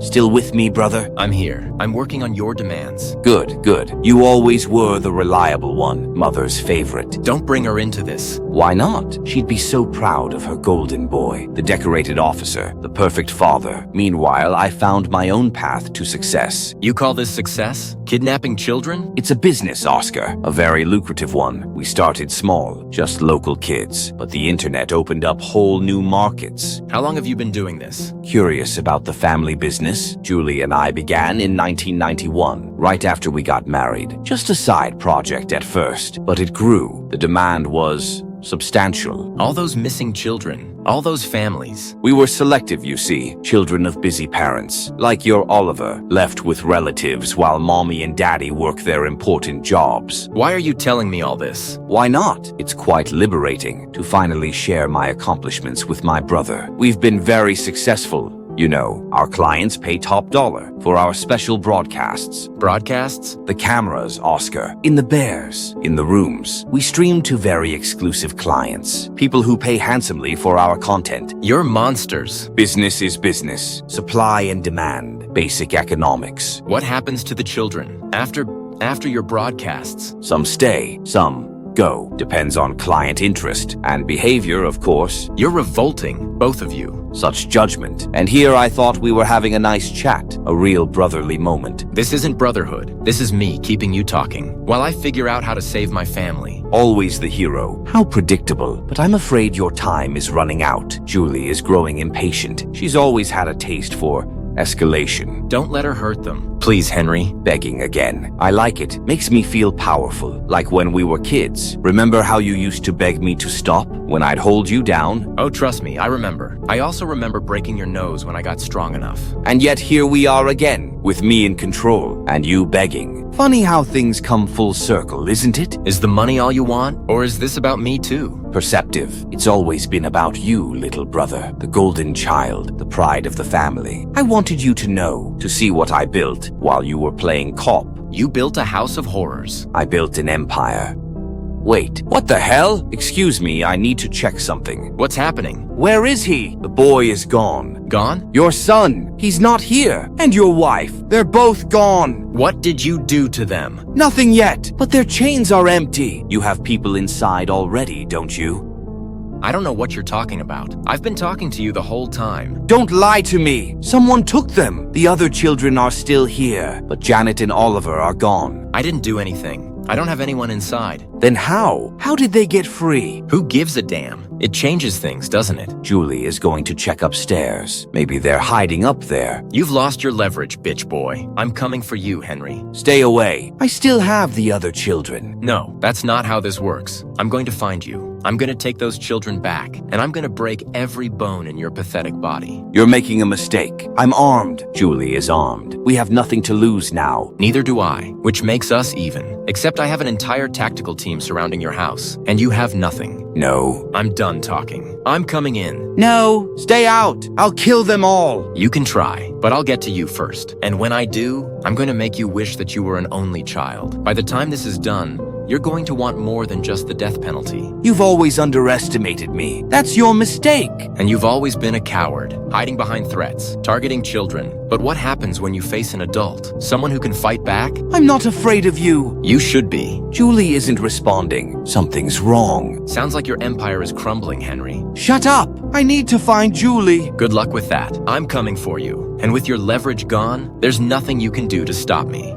Still with me, brother? I'm here. I'm working on your demands. Good, good. You always were the reliable one, Mother's favorite. Don't bring her into this. Why not? She'd be so proud of her golden boy, the decorated officer, the perfect father. Meanwhile, I found my own path to success. You call this success? Kidnapping children? It's a business, Oscar. A very lucrative one. We started small, just local kids. But the internet opened up whole new markets. How long have you been doing this? Curious about the family business? Julie and I began in 1991, right after we got married. Just a side project at first, but it grew. The demand was substantial. All those missing children, all those families. We were selective, you see, children of busy parents, like your Oliver, left with relatives while mommy and daddy work their important jobs. Why are you telling me all this? Why not? It's quite liberating to finally share my accomplishments with my brother. We've been very successful. You know, our clients pay top dollar for our special broadcasts. Broadcasts? The cameras, Oscar. In the bears. In the rooms. We stream to very exclusive clients. People who pay handsomely for our content. You're monsters. Business is business. Supply and demand. Basic economics. What happens to the children after your broadcasts? Some stay, some go. Depends on client interest and behavior, of course. You're revolting, both of you. Such judgment. And here I thought we were having a nice chat, a real brotherly moment. This isn't brotherhood. This is me keeping you talking, while I figure out how to save my family. Always the hero. How predictable. But I'm afraid your time is running out. Julie is growing impatient. She's always had a taste for escalation. Don't let her hurt them. Please, Henry. Begging again. I like it. Makes me feel powerful. Like when we were kids. Remember how you used to beg me to stop? When I'd hold you down? Oh, trust me, I remember. I also remember breaking your nose when I got strong enough. And yet here we are again, with me in control, and you begging. Funny how things come full circle, isn't it? Is the money all you want? Or is this about me too? Perceptive. It's always been about you, little brother. The golden child, the pride of the family. I wanted you to know, to see what I built while you were playing cop. You built a house of horrors. I built an empire. Wait, what the hell? Excuse me, I need to check something. What's happening? Where is he? The boy is gone. Gone? Your son, he's not here. And your wife, they're both gone. What did you do to them? Nothing yet, but their chains are empty. You have people inside already, don't you? I don't know what you're talking about. I've been talking to you the whole time. Don't lie to me. Someone took them. The other children are still here, but Janet and Oliver are gone. I didn't do anything. I don't have anyone inside. Then how? How did they get free? Who gives a damn? It changes things, doesn't it? Julie is going to check upstairs. Maybe they're hiding up there. You've lost your leverage, bitch boy. I'm coming for you, Henry. Stay away. I still have the other children. No, that's not how this works. I'm going to find you. I'm gonna take those children back, and I'm gonna break every bone in your pathetic body. You're making a mistake. I'm armed. Julie is armed. We have nothing to lose now. Neither do I, which makes us even. Except I have an entire tactical team surrounding your house, and you have nothing. No. I'm done talking. I'm coming in. No. Stay out. I'll kill them all. You can try, but I'll get to you first. And when I do, I'm going to make you wish that you were an only child. By the time this is done, you're going to want more than just the death penalty. You've always underestimated me. That's your mistake. And you've always been a coward, hiding behind threats, targeting children. But what happens when you face an adult? Someone who can fight back? I'm not afraid of you. You should be. Julie isn't responding. Something's wrong. Sounds like your empire is crumbling, Henry. Shut up. I need to find Julie. Good luck with that. I'm coming for you. And with your leverage gone, there's nothing you can do to stop me.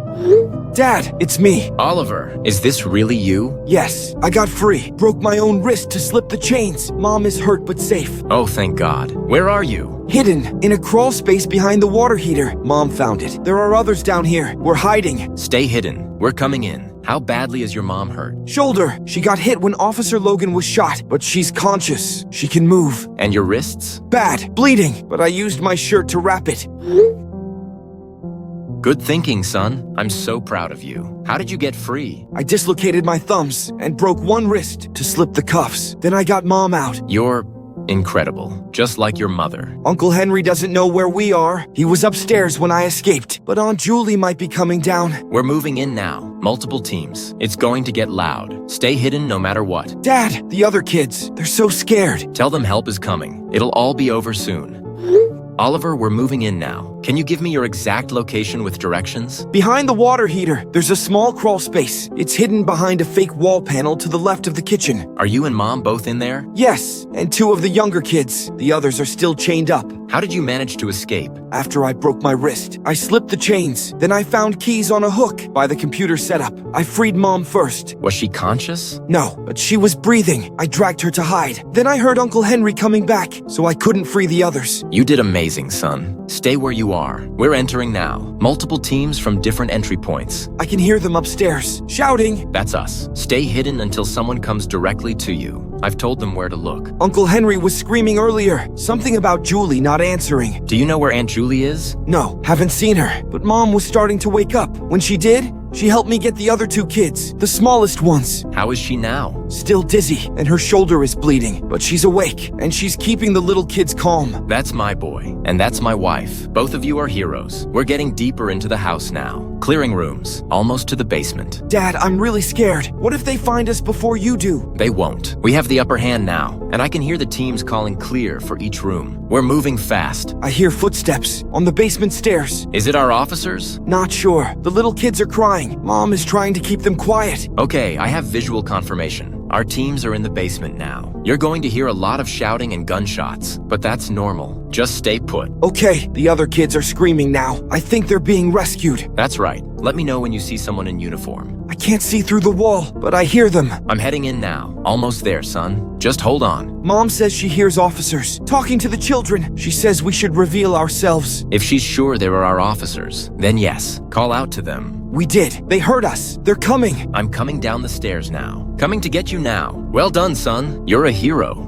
Dad, it's me. Oliver, is this really you? Yes, I got free. Broke my own wrist to slip the chains. Mom is hurt but safe. Oh, thank God. Where are you? Hidden in a crawl space behind the water heater. Mom found it. There are others down here. We're hiding. Stay hidden. We're coming in. How badly is your mom hurt? Shoulder. She got hit when Officer Logan was shot, but she's conscious. She can move. And your wrists? Bad. Bleeding. But I used my shirt to wrap it. Good thinking, son. I'm so proud of you. How did you get free? I dislocated my thumbs and broke one wrist to slip the cuffs. Then I got Mom out. You're incredible. Just like your mother. Uncle Henry doesn't know where we are. He was upstairs when I escaped. But Aunt Julie might be coming down. We're moving in now. Multiple teams. It's going to get loud. Stay hidden no matter what. Dad, the other kids, they're so scared. Tell them help is coming. It'll all be over soon. Oliver, we're moving in now. Can you give me your exact location with directions? Behind the water heater, there's a small crawl space. It's hidden behind a fake wall panel to the left of the kitchen. Are you and Mom both in there? Yes, and two of the younger kids. The others are still chained up. How did you manage to escape? After I broke my wrist, I slipped the chains. Then I found keys on a hook by the computer setup. I freed Mom first. Was she conscious? No, but she was breathing. I dragged her to hide. Then I heard Uncle Henry coming back, so I couldn't free the others. You did amazing, son. Stay where you are. We're entering now. Multiple teams from different entry points. I can hear them upstairs, shouting. That's us. Stay hidden until someone comes directly to you. I've told them where to look. Uncle Henry was screaming earlier. Something about Julie not answering. Do you know where Aunt Julie is? No, haven't seen her. But Mom was starting to wake up. When she did, she helped me get the other two kids, the smallest ones. How is she now? Still dizzy, and her shoulder is bleeding. But she's awake, and she's keeping the little kids calm. That's my boy, and that's my wife. Both of you are heroes. We're getting deeper into the house now. Clearing rooms, almost to the basement. Dad, I'm really scared. What if they find us before you do? They won't. We have the upper hand now, and I can hear the teams calling clear for each room. We're moving fast. I hear footsteps on the basement stairs. Is it our officers? Not sure. The little kids are crying. Mom is trying to keep them quiet. Okay, I have visual confirmation. Our teams are in the basement now. You're going to hear a lot of shouting and gunshots, but that's normal. Just stay put. Okay, the other kids are screaming now. I think they're being rescued. That's right. Let me know when you see someone in uniform. I can't see through the wall, but I hear them. I'm heading in now. Almost there, son. Just hold on. Mom says she hears officers talking to the children. She says we should reveal ourselves. If she's sure they are our officers, then yes, call out to them. We did. They heard us. They're coming. I'm coming down the stairs now. Coming to get you now. Well done, son. You're a hero.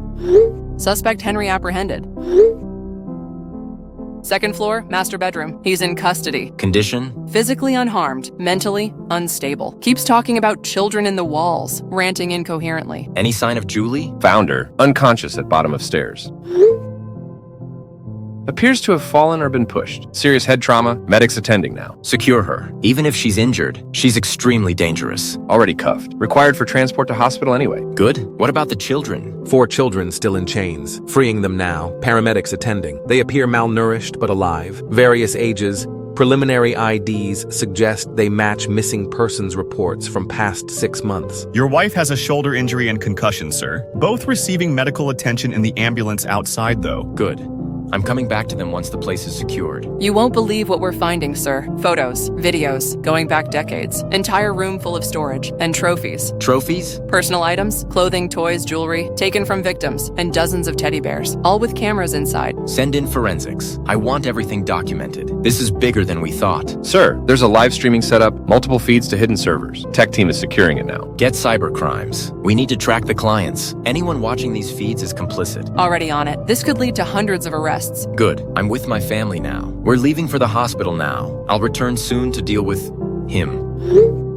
Suspect Henry apprehended. Second floor, master bedroom. He's in custody. Condition? Physically unharmed, mentally unstable. Keeps talking about children in the walls, ranting incoherently. Any sign of Julie? Found her, unconscious at bottom of stairs. Appears to have fallen or been pushed. Serious head trauma, medics attending now. Secure her. Even if she's injured, she's extremely dangerous. Already cuffed. Required for transport to hospital anyway. Good. What about the children? 4 children still in chains. Freeing them now. Paramedics attending. They appear malnourished but alive. Various ages. Preliminary IDs suggest they match missing persons reports from past 6 months. Your wife has a shoulder injury and concussion, sir. Both receiving medical attention in the ambulance outside, though. Good. I'm coming back to them once the place is secured. You won't believe what we're finding, sir. Photos, videos, going back decades, entire room full of storage, and trophies. Trophies? Personal items, clothing, toys, jewelry, taken from victims, and dozens of teddy bears, all with cameras inside. Send in forensics. I want everything documented. This is bigger than we thought. Sir, there's a live streaming setup, multiple feeds to hidden servers. Tech team is securing it now. Get cybercrimes. We need to track the clients. Anyone watching these feeds is complicit. Already on it. This could lead to hundreds of arrests. Good. I'm with my family now. We're leaving for the hospital now. I'll return soon to deal with him.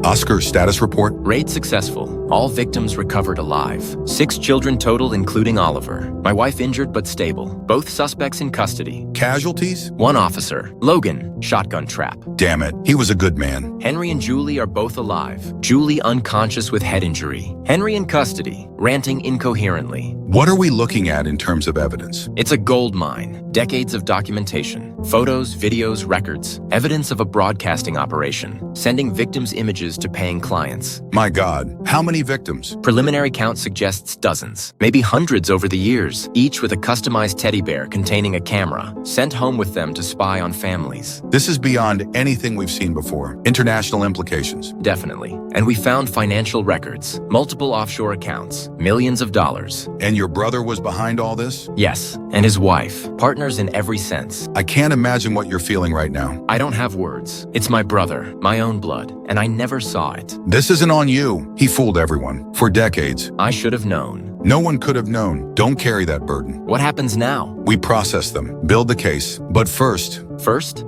Oscar, status report? Raid successful. All victims recovered alive. 6 children total, including Oliver. My wife injured but stable. Both suspects in custody. Casualties? 1 officer. Logan, shotgun trap. Damn it, he was a good man. Henry and Julie are both alive. Julie unconscious with head injury. Henry in custody, ranting incoherently. What are we looking at in terms of evidence? It's a gold mine. Decades of documentation. Photos, videos, records. Evidence of a broadcasting operation. Sending victims' images to paying clients. My God, how many victims? Preliminary count suggests dozens, maybe hundreds over the years, each with a customized teddy bear containing a camera, sent home with them to spy on families. This is beyond anything we've seen before. International implications. Definitely. And we found financial records, multiple offshore accounts, millions of dollars. And your brother was behind all this? Yes, and his wife, partners in every sense. I can't imagine what you're feeling right now. I don't have words. It's my brother, my own blood, and I never saw it. This isn't on you. He fooled everyone. For decades. I should have known. No one could have known. Don't carry that burden. What happens now? We process them, build the case. But first,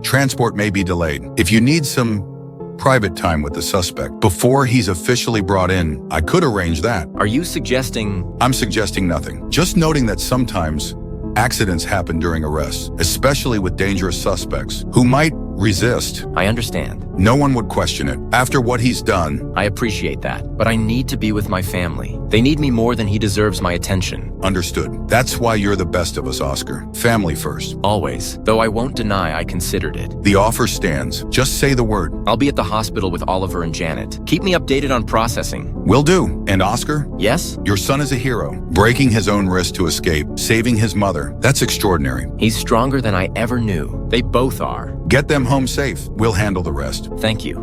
transport may be delayed. If you need some private time with the suspect before he's officially brought in, I could arrange that. Are you suggesting? I'm suggesting nothing. Just noting that sometimes accidents happen during arrests, especially with dangerous suspects who might resist. I understand. No one would question it. After what he's done. I appreciate that, but I need to be with my family. They need me more than he deserves my attention. Understood. That's why you're the best of us, Oscar. Family first. Always. Though I won't deny I considered it. The offer stands. Just say the word. I'll be at the hospital with Oliver and Janet. Keep me updated on processing. Will do. And Oscar? Yes? Your son is a hero. Breaking his own wrist to escape. Saving his mother. That's extraordinary. He's stronger than I ever knew. They both are. Get them home safe. We'll handle the rest. Thank you.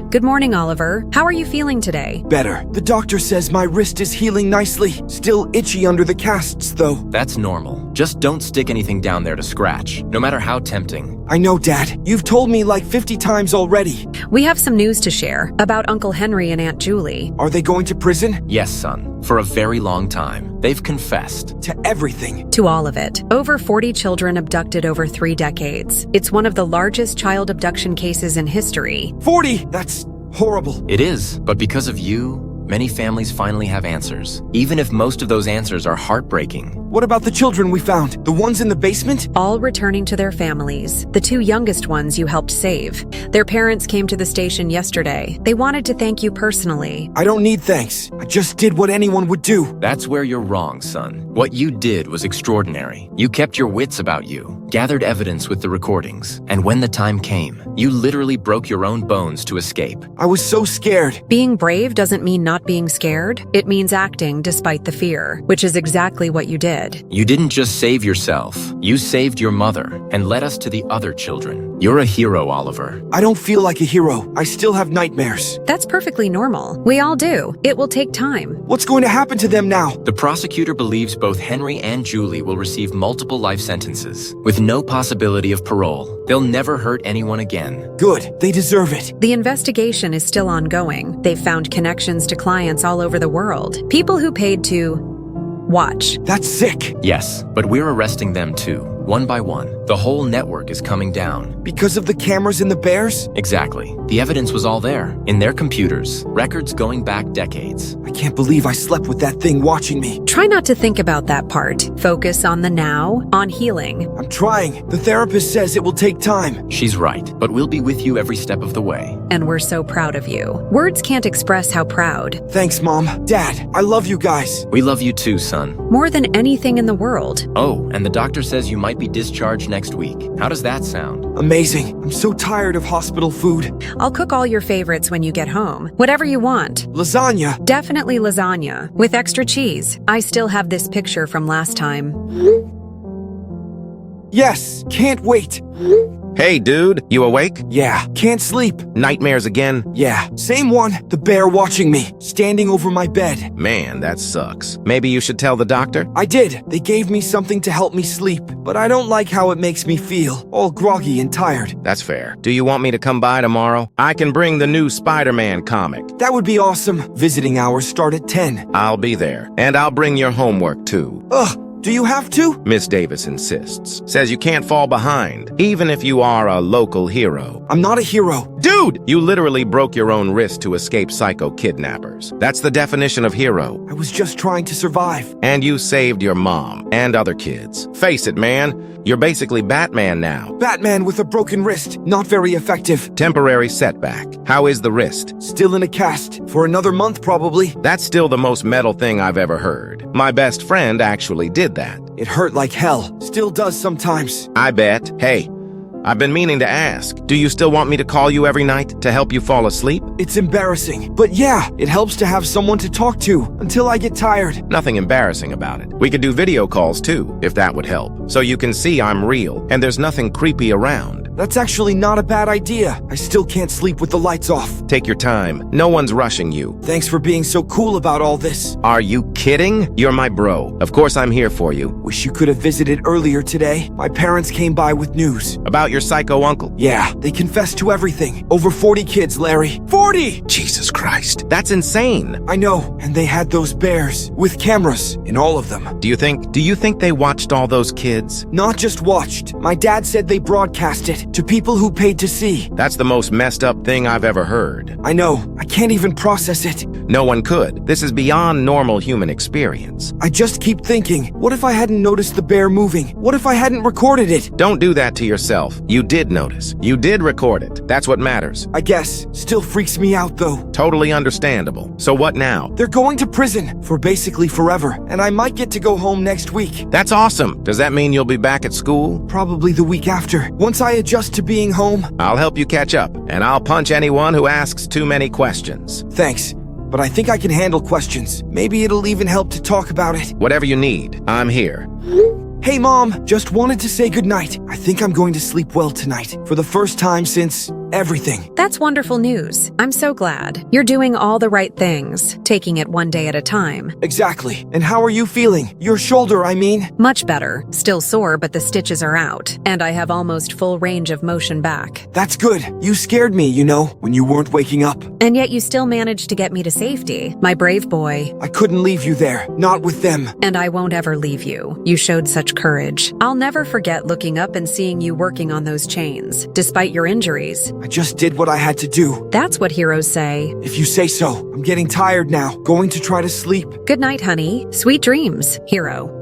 Good morning, Oliver. How are you feeling today? Better. The doctor says my wrist is healing nicely. Still itchy under the casts, though. That's normal. Just don't stick anything down there to scratch, no matter how tempting. I know, Dad. You've told me like 50 times already. We have some news to share about Uncle Henry and Aunt Julie. Are they going to prison? Yes, son. For a very long time. They've confessed. To everything. To all of it. Over 40 children abducted over 3 decades. It's one of the largest child abduction cases in history. 40! That's horrible. It is, but because of you, many families finally have answers, even if most of those answers are heartbreaking. What about the children we found? The ones in the basement? All returning to their families. The 2 youngest ones you helped save. Their parents came to the station yesterday. They wanted to thank you personally. I don't need thanks. I just did what anyone would do. That's where you're wrong, son. What you did was extraordinary. You kept your wits about you, gathered evidence with the recordings, and when the time came, you literally broke your own bones to escape. I was so scared. Being brave doesn't mean not being scared. It means acting despite the fear, which is exactly what you did. You didn't just save yourself. You saved your mother and led us to the other children. You're a hero, Oliver. I don't feel like a hero. I still have nightmares. That's perfectly normal. We all do. It will take time. What's going to happen to them now? The prosecutor believes both Henry and Julie will receive multiple life sentences, with no possibility of parole. They'll never hurt anyone again. Good. They deserve it. The investigation is still ongoing. They've found connections to clients all over the world. People who paid to watch. That's sick. Yes, but we're arresting them too, one by one. The whole network is coming down. Because of the cameras in the bears? Exactly. The evidence was all there, in their computers, records going back decades. I can't believe I slept with that thing watching me. Try not to think about that part. Focus on the now, on healing. I'm trying. The therapist says it will take time. She's right, but we'll be with you every step of the way. And we're so proud of you. Words can't express how proud. Thanks, Mom. Dad, I love you guys. We love you too, son. More than anything in the world. Oh, and the doctor says you might be discharged next week. How does that sound? Amazing. I'm so tired of hospital food. I'll cook all your favorites when you get home. Whatever you want. Lasagna. Definitely lasagna. With extra cheese. I still have this picture from last time. Yes, can't wait. Hey, dude, you awake? Yeah, can't sleep. Nightmares again? Yeah, same one. The bear watching me, standing over my bed. Man, that sucks. Maybe you should tell the doctor? I did. They gave me something to help me sleep, but I don't like how it makes me feel, all groggy and tired. That's fair. Do you want me to come by tomorrow? I can bring the new Spider-Man comic. That would be awesome. Visiting hours start at 10. I'll be there. And I'll bring your homework, too. Ugh. Do you have to? Miss Davis insists. Says you can't fall behind, even if you are a local hero. I'm not a hero. Dude! You literally broke your own wrist to escape psycho kidnappers. That's the definition of hero. I was just trying to survive. And you saved your mom and other kids. Face it, man. You're basically Batman now. Batman with a broken wrist. Not very effective. Temporary setback. How is the wrist? Still in a cast. For another month, probably. That's still the most metal thing I've ever heard. My best friend actually did that. It hurt like hell. Still does sometimes. I bet. Hey, I've been meaning to ask. Do you still want me to call you every night to help you fall asleep? It's embarrassing. But yeah, it helps to have someone to talk to until I get tired. Nothing embarrassing about it. We could do video calls too, if that would help. So you can see I'm real and there's nothing creepy around. That's actually not a bad idea. I still can't sleep with the lights off. Take your time. No one's rushing you. Thanks for being so cool about all this. Are you kidding? You're my bro. Of course I'm here for you. Wish you could have visited earlier today. My parents came by with news. About your psycho uncle? Yeah, they confessed to everything. Over 40 kids, Larry. 40! Jesus Christ. That's insane. I know, and they had those bears with cameras in all of them. Do you think they watched all those kids? Not just watched. My dad said they broadcast it to people who paid to see. That's the most messed up thing I've ever heard. I know. I can't even process it. No one could. This is beyond normal human experience. I just keep thinking, what if I hadn't noticed the bear moving? What if I hadn't recorded it? Don't do that to yourself. You did notice. You did record it. That's what matters. I guess. Still freaks me out, though. Totally understandable. So what now? They're going to prison for basically forever, and I might get to go home next week. That's awesome. Does that mean you'll be back at school? Probably the week after. Once I adjust to being home. I'll help you catch up, and I'll punch anyone who asks too many questions. Thanks, but I think I can handle questions. Maybe it'll even help to talk about it. Whatever you need, I'm here. Hey, Mom, just wanted to say goodnight. I think I'm going to sleep well tonight, for the first time since everything. That's wonderful news. I'm so glad. You're doing all the right things, taking it one day at a time. Exactly. And how are you feeling? Your shoulder, I mean. Much better. Still sore, but the stitches are out, and I have almost full range of motion back. That's good. You scared me, you know, when you weren't waking up. And yet you still managed to get me to safety. My brave boy. I couldn't leave you there. Not with them. And I won't ever leave you. You showed such courage. I'll never forget looking up and seeing you working on those chains, despite your injuries. I just did what I had to do. That's what heroes say. If you say so. I'm getting tired now. Going to try to sleep. Good night, honey. Sweet dreams, hero.